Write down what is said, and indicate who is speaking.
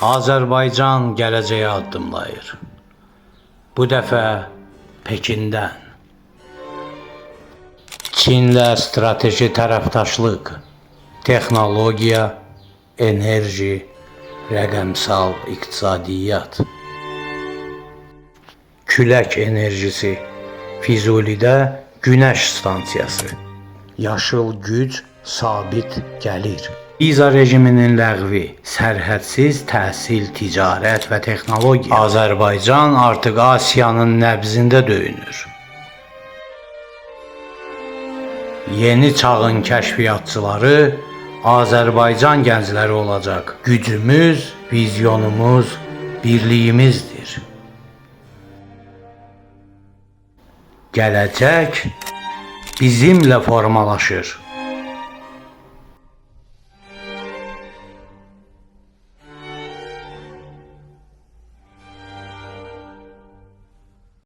Speaker 1: Azərbaycan gələcəyə addımlayır. Bu dəfə Pekindən. Çinlə strateji tərəfdaşlıq, texnologiya, enerji, rəqəmsal iqtisadiyyat. Külək enerjisi, Füzulidə günəş stansiyası. Yaşıl güc, sabit gəlir. Viza rejiminin ləğvi, sərhədsiz təhsil, ticarət və texnologiya. Azərbaycan artıq Asiyanın nəbzində döyünür. Yeni çağın kəşfiyyatçıları Azərbaycan gəncləri olacaq. Gücümüz, vizyonumuz, birliyimizdir. Gələcək bizimlə formalaşır.